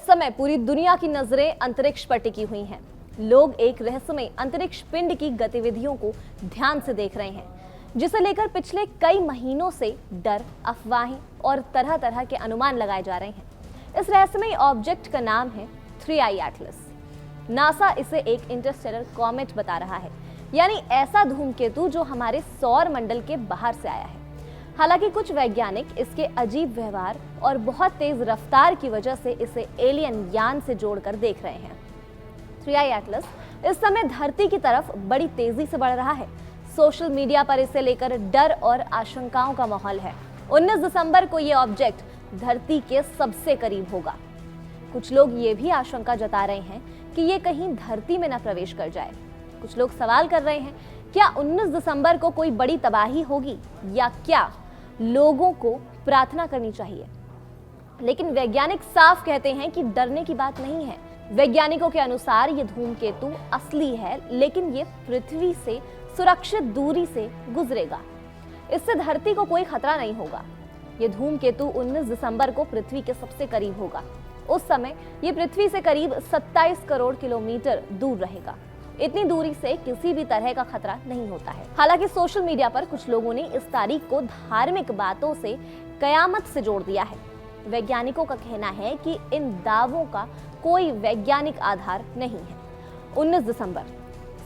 इस समय पूरी दुनिया की नजरें अंतरिक्ष पर टिकी हुई हैं। लोग एक रहस्यमय अंतरिक्ष पिंड की गतिविधियों को ध्यान से देख रहे हैं, जिसे लेकर पिछले कई महीनों से डर, अफवाहें और तरह तरह के अनुमान लगाए जा रहे हैं। इस रहस्यमय ऑब्जेक्ट का नाम है 3I एटलस। नासा इसे एक इंटरस्टेलर कॉमेट बता रहा है, यानी ऐसा धूमकेतु जो हमारे सौर मंडल के बाहर से आया है। हालांकि कुछ वैज्ञानिक इसके अजीब व्यवहार और बहुत तेज रफ्तार की वजह से इसे एलियन यान से जोड़कर देख रहे हैं। 3I एटलस इस समय धरती की तरफ बड़ी तेजी से बढ़ रहा है। सोशल मीडिया पर इसे लेकर डर और आशंकाओं का माहौल है। 19 दिसंबर को यह ऑब्जेक्ट धरती के सबसे करीब होगा। कुछ लोग ये भी आशंका जता रहे हैं कि ये कहीं धरती में न प्रवेश कर जाए। कुछ लोग सवाल कर रहे हैं, क्या 19 दिसंबर को कोई बड़ी तबाही होगी या क्या लोगों को प्रार्थना करनी चाहिए? लेकिन वैज्ञानिक साफ कहते हैं कि डरने की बात नहीं है। वैज्ञानिकों के अनुसार ये धूमकेतु असली है, लेकिन ये पृथ्वी से सुरक्षित दूरी से गुजरेगा। इससे धरती को कोई खतरा नहीं होगा। ये धूमकेतु 19 दिसंबर को पृथ्वी के सबसे करीब होगा। उस समय ये पृथ्वी से करीब 27 करोड़ किलोमीटर दूर रहेगा। इतनी दूरी से किसी भी तरह का खतरा नहीं होता है। हालांकि सोशल मीडिया पर कुछ लोगों ने इस तारीख को धार्मिक बातों से कयामत से जोड़ दिया है। वैज्ञानिकों का कहना है कि इन दावों का कोई वैज्ञानिक आधार नहीं है। 19 दिसंबर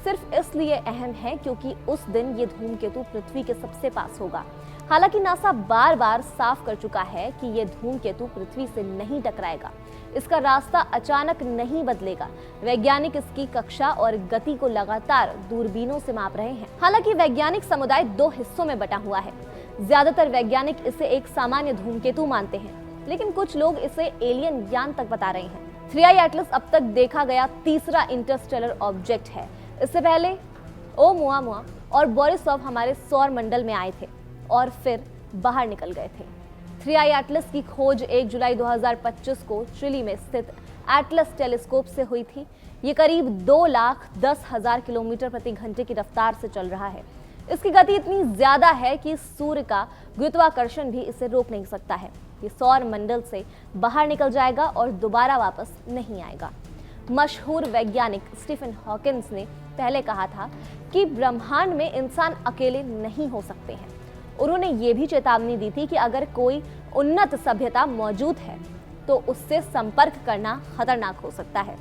सिर्फ इसलिए अहम है क्योंकि उस दिन ये धूमकेतु पृथ्वी के सबसे पास होगा। हालांकि नासा बार बार साफ कर चुका है कि ये धूमकेतु पृथ्वी से नहीं टकराएगा। इसका रास्ता अचानक नहीं बदलेगा। वैज्ञानिक इसकी कक्षा और गति को लगातार दूरबीनों से माप रहे हैं। हालांकि वैज्ञानिक समुदाय दो हिस्सों में बटा हुआ है। ज्यादातर वैज्ञानिक इसे एक सामान्य धूमकेतु मानते हैं, लेकिन कुछ लोग इसे एलियन यान तक बता रहे हैं। 3I एटलस अब तक देखा गया तीसरा इंटरस्टेलर ऑब्जेक्ट है। इससे पहले ओमुआमुआ और बोरिसोव हमारे सौर मंडल में आए थे और फिर बाहर निकल गए थे। 3I एटलस की खोज 1 जुलाई 2025 को चिली में स्थित एटलस टेलीस्कोप से हुई थी। ये करीब 2,10,000 किलोमीटर प्रति घंटे की रफ्तार से चल रहा है। इसकी गति इतनी ज्यादा है कि सूर्य का गुरुत्वाकर्षण भी इसे रोक नहीं सकता है। ये सौर मंडल से बाहर निकल जाएगा और दोबारा वापस नहीं आएगा। मशहूर वैज्ञानिक स्टीफन हॉकिंस ने पहले कहा था कि ब्रह्मांड में इंसान अकेले नहीं हो सकते हैं। उन्होंने ये भी चेतावनी दी थी कि अगर कोई उन्नत सभ्यता मौजूद है तो उससे संपर्क करना खतरनाक हो सकता है।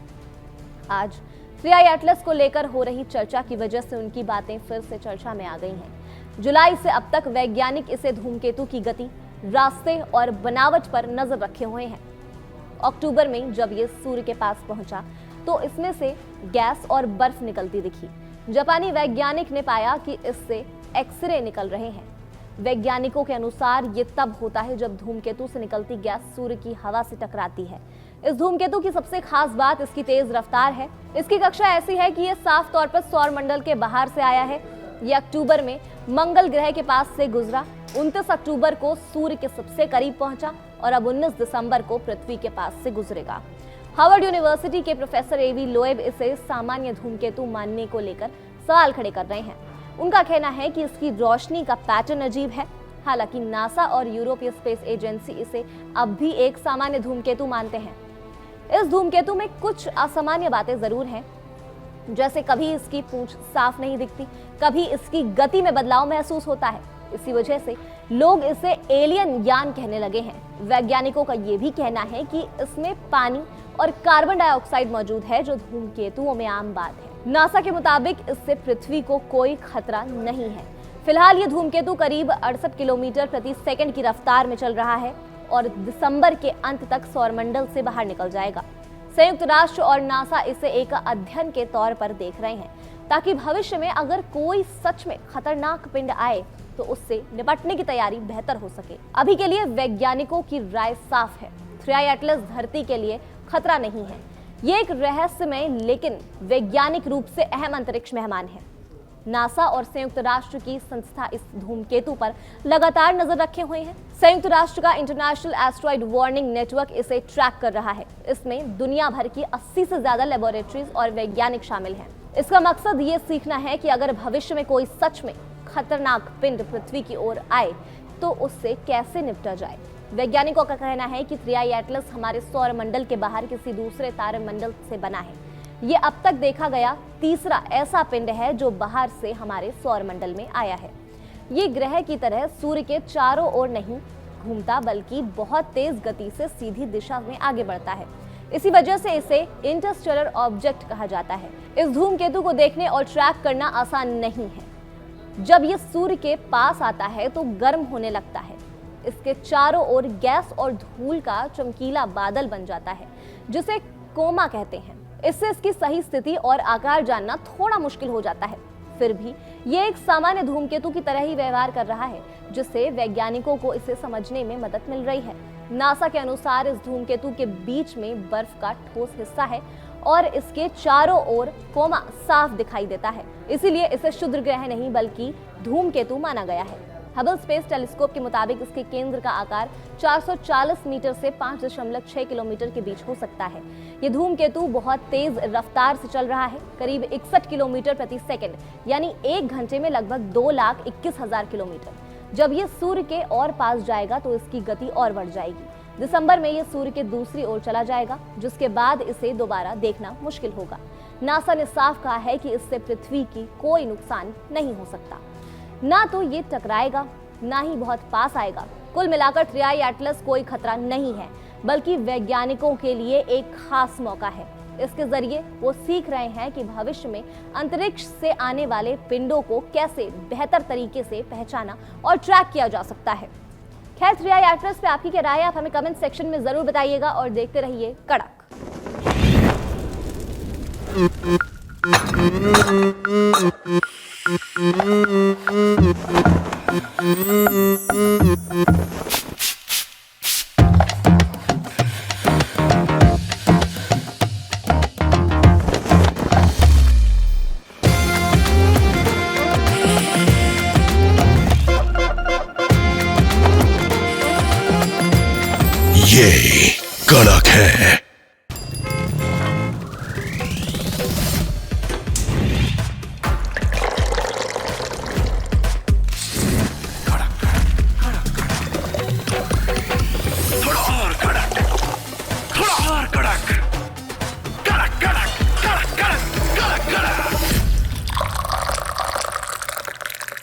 आज 3I एटलस को लेकर हो रही चर्चा की वजह से उनकी बातें फिर से चर्चा में आ गई हैं। जुलाई से अब तक वैज्ञानिक इसे धूमकेतु की गति, रास्ते और बनावट पर नजर रखे हुए हैं। अक्टूबर में जब ये सूर्य के पास पहुंचा तो इसमें से गैस और बर्फ निकलती दिखी। जापानी वैज्ञानिक ने पाया कि इससे एक्सरे निकल रहे हैं। वैज्ञानिकों के अनुसार ये तब होता है जब धूमकेतु से निकलती गैस सूर्य की हवा से टकराती है। इस धूमकेतु की सबसे खास बात इसकी तेज रफ्तार है। इसकी कक्षा ऐसी है कि ये साफ तौर पर सौर मंडल के बाहर से आया है। ये अक्टूबर में मंगल ग्रह के पास से गुजरा, 29 अक्टूबर को सूर्य के सबसे करीब पहुंचा और अब 19 दिसंबर को पृथ्वी के पास से गुजरेगा। हार्वर्ड यूनिवर्सिटी के प्रोफेसर एवी लोएब इसे सामान्य धूमकेतु मानने को लेकर सवाल खड़े कर रहे हैं। उनका कहना है कि इसकी रोशनी का पैटर्न अजीब है। हालांकि नासा और यूरोपीय स्पेस एजेंसी इसे अब भी एक सामान्य धूमकेतु मानते हैं। इस धूमकेतु में कुछ असामान्य बातें जरूर हैं, जैसे कभी इसकी पूंछ साफ नहीं दिखती, कभी इसकी गति में बदलाव महसूस होता है। इसी वजह से लोग इसे एलियन यान कहने लगे हैं। वैज्ञानिकों का ये भी कहना है कि इसमें पानी और कार्बन डाइऑक्साइड मौजूद है, जो धूमकेतुओं में आम बात है। नासा के मुताबिक इससे पृथ्वी को कोई खतरा नहीं है। फिलहाल ये धूमकेतु करीब 68 किलोमीटर प्रति सेकंड की रफ्तार में चल रहा है और दिसंबर के अंत तक सौरमंडल से बाहर निकल जाएगा। संयुक्त राष्ट्र और नासा इसे एक अध्ययन के तौर पर देख रहे हैं, ताकि भविष्य में अगर कोई सच में खतरनाक पिंड आए तो उससे निपटने की तैयारी बेहतर हो सके। अभी के लिए वैज्ञानिकों की राय साफ है, 3I एटलस धरती के लिए खतरा नहीं है। ये एक रहस्यमय लेकिन वैज्ञानिक रूप से अहम अंतरिक्ष मेहमान है। नासा और संयुक्त राष्ट्र की संस्था इस धूमकेतु पर लगातार नजर रखे हुए हैं। संयुक्त राष्ट्र का इंटरनेशनल एस्ट्रॉइड वार्निंग नेटवर्क इसे ट्रैक कर रहा है। इसमें दुनिया भर की 80 से ज्यादा लेबोरेटरीज और वैज्ञानिक शामिल हैं। इसका मकसद ये सीखना है कि अगर भविष्य में कोई सच में खतरनाक पिंड पृथ्वी की ओर आए तो उससे कैसे निपटा जाए। वैज्ञानिकों का कहना है कि 3i एटलस हमारे सौर मंडल के बाहर किसी दूसरे तारामंडल से बना है। ये अब तक देखा गया तीसरा ऐसा पिंड है जो बाहर से हमारे सौर मंडल में आया है। ये ग्रह की तरह सूर्य के चारों ओर नहीं घूमता, बल्कि बहुत तेज गति से सीधी दिशा में आगे बढ़ता है। इसी वजह से इसे इंटरस्टेलर ऑब्जेक्ट कहा जाता है। इस धूमकेतु को देखने और ट्रैक करना आसान नहीं है। जब ये सूर्य के पास आता है तो गर्म होने लगता है। इसके चारों ओर गैस और धूल का चमकीला बादल बन जाता है, जिसे कोमा कहते हैं। इससे इसकी सही स्थिति और आकार जानना थोड़ा मुश्किल हो जाता है। फिर भी ये एक सामान्य धूमकेतु की तरह ही व्यवहार कर रहा है, जिससे वैज्ञानिकों को इसे समझने में मदद मिल रही है। नासा के अनुसार इस धूमकेतु के बीच में बर्फ का ठोस हिस्सा है और इसके चारों ओर कोमा साफ दिखाई देता है। इसीलिए इसे क्षुद्र ग्रह नहीं बल्कि धूमकेतु माना गया है। हबल स्पेस टेलीस्कोप के मुताबिक इसके केंद्र का आकार 440 मीटर से 5.6 किलोमीटर के बीच हो सकता है। ये धूमकेतु बहुत तेज रफ्तार से चल रहा है, करीब 61 किलोमीटर प्रति सेकंड, यानी 1 घंटे में लगभग 2,21,000 किलोमीटर। जब ये सूर्य के और पास जाएगा तो इसकी गति और बढ़ जाएगी। दिसंबर में ये सूर्य के दूसरी ओर चला जाएगा, जिसके बाद इसे दोबारा देखना मुश्किल होगा। नासा ने साफ कहा है कि इससे पृथ्वी की कोई नुकसान नहीं हो सकता। ना तो ये टकराएगा, ना ही बहुत पास आएगा। कुल मिलाकर 3i एटलस कोई खतरा नहीं है, बल्कि वैज्ञानिकों के लिए एक खास मौका है। इसके जरिए वो सीख रहे हैं कि भविष्य में अंतरिक्ष से आने वाले पिंडों को कैसे बेहतर तरीके से पहचाना और ट्रैक किया जा सकता है। खैर, 3i एटलस पे आपकी क्या राय है, आप हमें कमेंट सेक्शन में जरूर बताइएगा और देखते रहिए कड़क। ये कड़क है।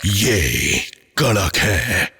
ये कड़क है।